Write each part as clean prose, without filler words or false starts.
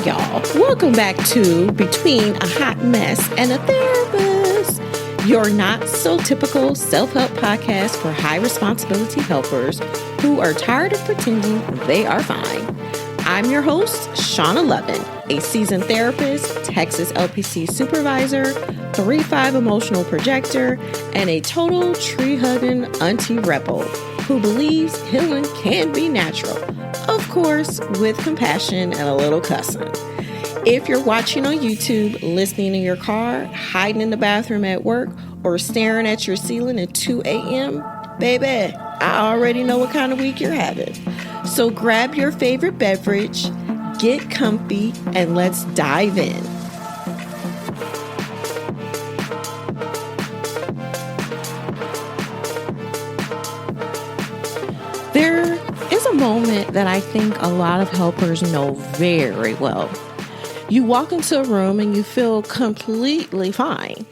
y'all. Welcome back to Between a Hot Mess and a Therapist, your not so typical self-help podcast for high responsibility helpers who are tired of pretending they are fine. I'm your host, Shawna Lovin, a seasoned therapist, Texas LPC Supervisor, 3-5 emotional projector, and a total tree-hugging auntie rebel who believes healing can be natural. Of course, with compassion and a little cussing. If you're watching on YouTube, listening in your car, hiding in the bathroom at work, or staring at your ceiling at 2 a.m., baby, I already know what kind of week you're having. So grab your favorite beverage, get comfy, and let's dive in. There is a moment that I think a lot of helpers know very well. You walk into a room and you feel completely fine.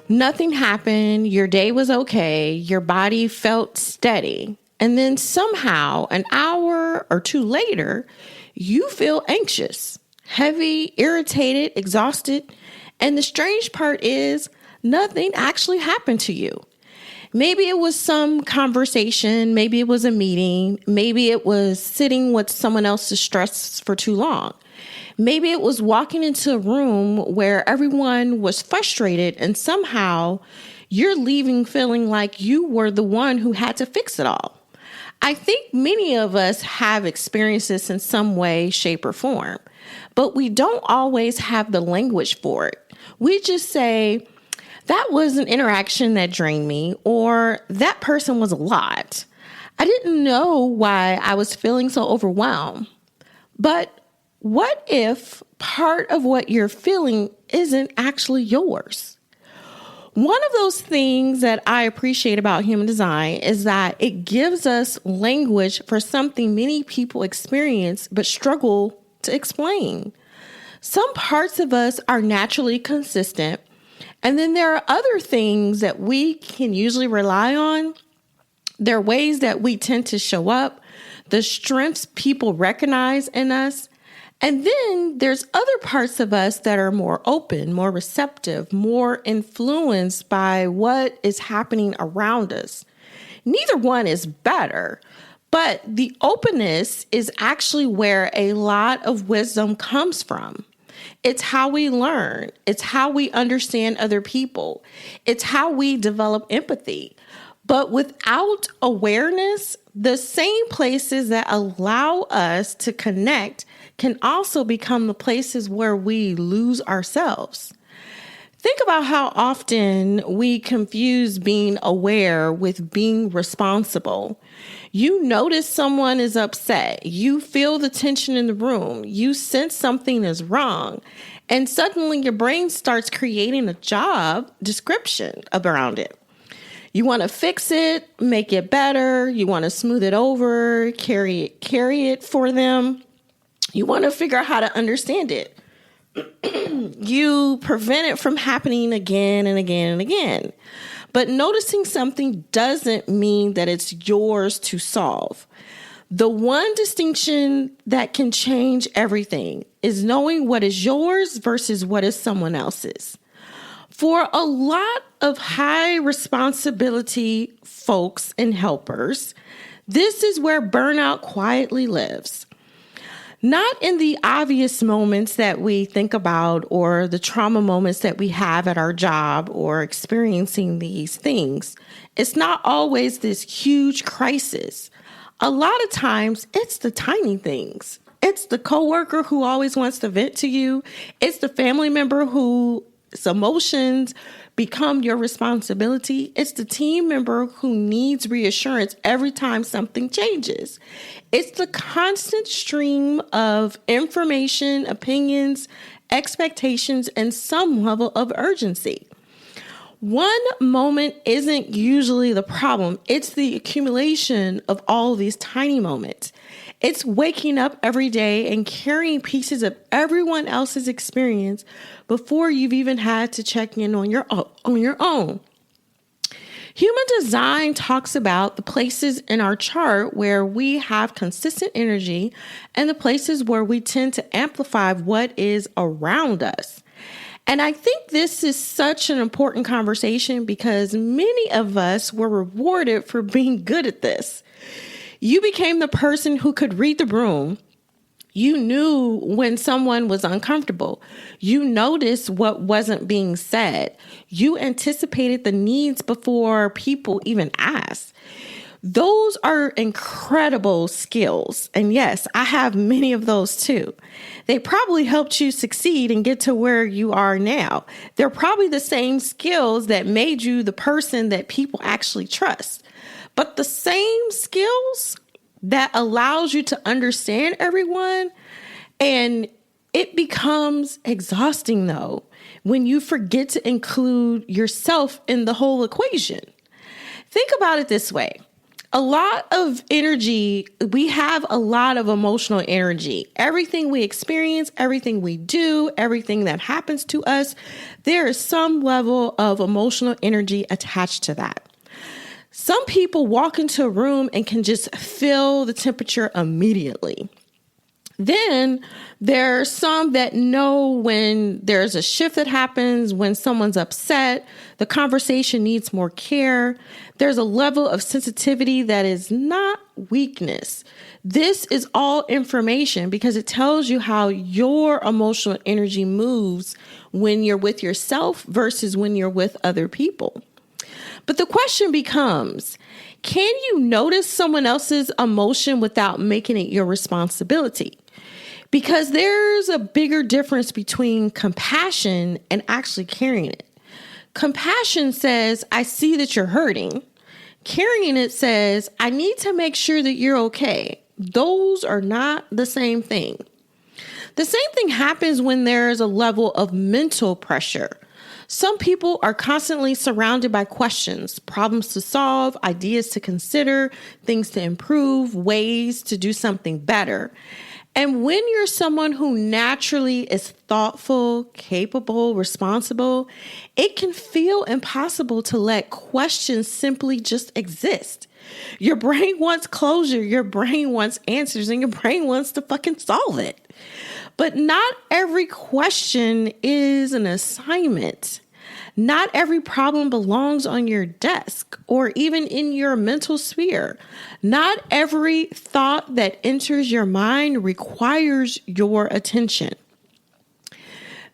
Nothing happened, your day was okay, your body felt steady, and then somehow an hour or two later, you feel anxious, heavy, irritated, exhausted, and the strange part is nothing actually happened to you. Maybe it was some conversation, maybe it was a meeting, maybe it was sitting with someone else's stress for too long. Maybe it was walking into a room where everyone was frustrated and somehow you're leaving feeling like you were the one who had to fix it all. I think many of us have experienced this in some way, shape, or form, but we don't always have the language for it. We just say, that was an interaction that drained me, or that person was a lot. I didn't know why I was feeling so overwhelmed. But what if part of what you're feeling isn't actually yours? One of those things that I appreciate about human design is that it gives us language for something many people experience but struggle to explain. Some parts of us are naturally consistent, and then there are other things that we can usually rely on. There are ways that we tend to show up, the strengths people recognize in us. And then there's other parts of us that are more open, more receptive, more influenced by what is happening around us. Neither one is better, but the openness is actually where a lot of wisdom comes from. It's how we learn. It's how we understand other people. It's how we develop empathy. But without awareness, the same places that allow us to connect can also become the places where we lose ourselves. Think about how often we confuse being aware with being responsible. You notice someone is upset. You feel the tension in the room. You sense something is wrong. And suddenly your brain starts creating a job description around it. You want to fix it, make it better. You want to smooth it over, carry it for them. You want to figure out how to understand it. You prevent it from happening again and again and again. But noticing something doesn't mean that it's yours to solve. The one distinction that can change everything is knowing what is yours versus what is someone else's. For a lot of high responsibility folks and helpers, this is where burnout quietly lives. Not in the obvious moments that we think about or the trauma moments that we have at our job or experiencing these things. It's not always this huge crisis. A lot of times it's the tiny things. It's the coworker who always wants to vent to you. It's the family member whose emotions become your responsibility. It's the team member who needs reassurance every time something changes. It's the constant stream of information, opinions, expectations, and some level of urgency. One moment isn't usually the problem. It's the accumulation of all of these tiny moments. It's waking up every day and carrying pieces of everyone else's experience before you've even had to check in on your own. Human design talks about the places in our chart where we have consistent energy and the places where we tend to amplify what is around us. And I think this is such an important conversation because many of us were rewarded for being good at this. You became the person who could read the room. You knew when someone was uncomfortable. You noticed what wasn't being said. You anticipated the needs before people even asked. Those are incredible skills. And yes, I have many of those too. They probably helped you succeed and get to where you are now. They're probably the same skills that made you the person that people actually trust. But the same skills that allows you to understand everyone, and it becomes exhausting though when you forget to include yourself in the whole equation. Think about it this way. A lot of energy, we have a lot of emotional energy. Everything we experience, everything we do, everything that happens to us, there is some level of emotional energy attached to that. Some people walk into a room and can just feel the temperature immediately. Then there are some that know when there's a shift that happens, when someone's upset, the conversation needs more care. There's a level of sensitivity that is not weakness. This is all information because it tells you how your emotional energy moves when you're with yourself versus when you're with other people. But the question becomes, can you notice someone else's emotion without making it your responsibility? Because there's a bigger difference between compassion and actually carrying it. Compassion says, I see that you're hurting. Carrying it says, I need to make sure that you're okay. Those are not the same thing. The same thing happens when there's a level of mental pressure. Some people are constantly surrounded by questions, problems to solve, ideas to consider, things to improve, ways to do something better. And when you're someone who naturally is thoughtful, capable, responsible, it can feel impossible to let questions simply just exist. Your brain wants closure, your brain wants answers, and your brain wants to fucking solve it. But not every question is an assignment. Not every problem belongs on your desk or even in your mental sphere. Not every thought that enters your mind requires your attention.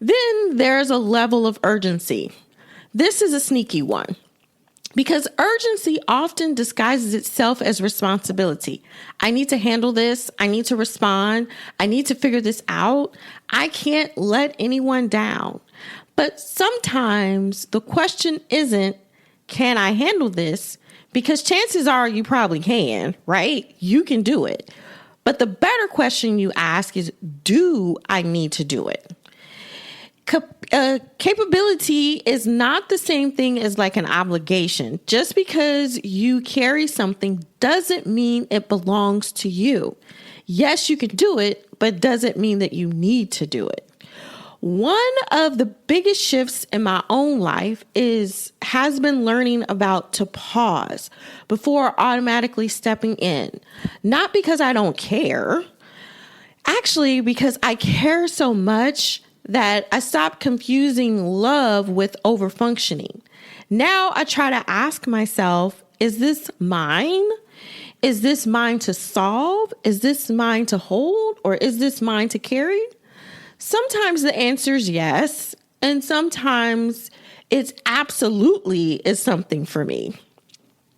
Then there's a level of urgency. This is a sneaky one. Because urgency often disguises itself as responsibility. I need to handle this. I need to respond. I need to figure this out. I can't let anyone down. But sometimes the question isn't, can I handle this? Because chances are you probably can, right? You can do it. But the better question you ask is, do I need to do it? Capability is not the same thing as like an obligation. Just because you carry something doesn't mean it belongs to you. Yes, you can do it, but doesn't mean that you need to do it. One of the biggest shifts in my own life has been learning about to pause before automatically stepping in. Not because I don't care, actually because I care so much that I stopped confusing love with overfunctioning. Now I try to ask myself, is this mine? Is this mine to solve? Is this mine to hold? Or is this mine to carry? Sometimes the answer is yes. And sometimes it's absolutely is something for me.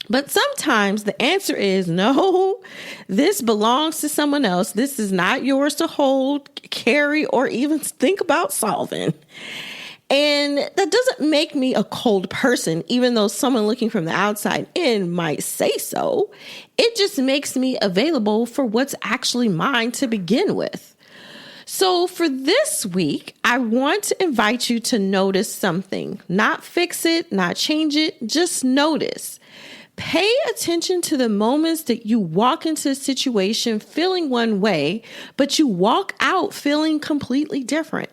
But sometimes the answer is no, this belongs to someone else. This is not yours to hold, carry, or even think about solving. And that doesn't make me a cold person, even though someone looking from the outside in might say so. It just makes me available for what's actually mine to begin with. So for this week, I want to invite you to notice something. Not fix it, not change it, just notice. Pay attention to the moments that you walk into a situation feeling one way, but you walk out feeling completely different.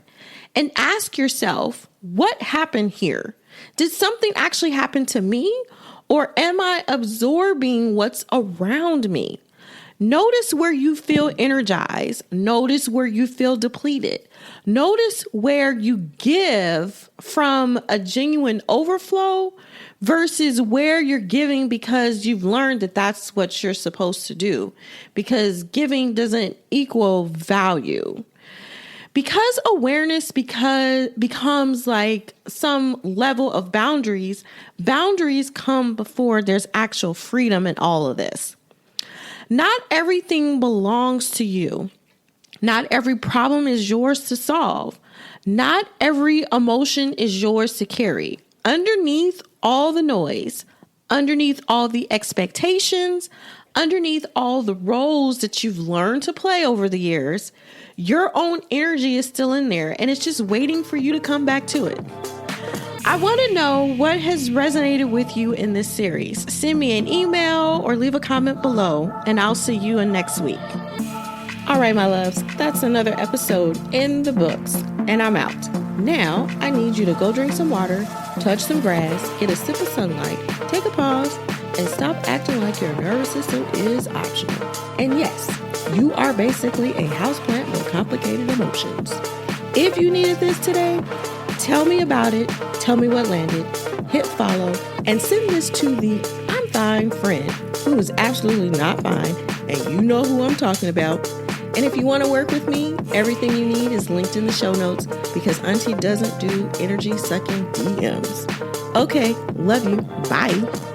And ask yourself, what happened here? Did something actually happen to me? Or am I absorbing what's around me? Notice where you feel energized. Notice where you feel depleted. Notice where you give from a genuine overflow versus where you're giving because you've learned that that's what you're supposed to do. Because giving doesn't equal value. Because awareness becomes like some level of boundaries come before there's actual freedom in all of this. Not everything belongs to you. Not every problem is yours to solve. Not every emotion is yours to carry. Underneath all the noise, underneath all the expectations, underneath all the roles that you've learned to play over the years, your own energy is still in there and it's just waiting for you to come back to it. I want to know what has resonated with you in this series. Send me an email or leave a comment below, and I'll see you in next week. All right, my loves, that's another episode in the books, and I'm out. Now, I need you to go drink some water, touch some grass, get a sip of sunlight, take a pause, and stop acting like your nervous system is optional. And yes, you are basically a houseplant with complicated emotions. If you needed this today, tell me about it, tell me what landed, hit follow, and send this to the I'm fine friend who is absolutely not fine, and you know who I'm talking about. And if you want to work with me, everything you need is linked in the show notes because Auntie doesn't do energy sucking DMs. Okay, love you. Bye.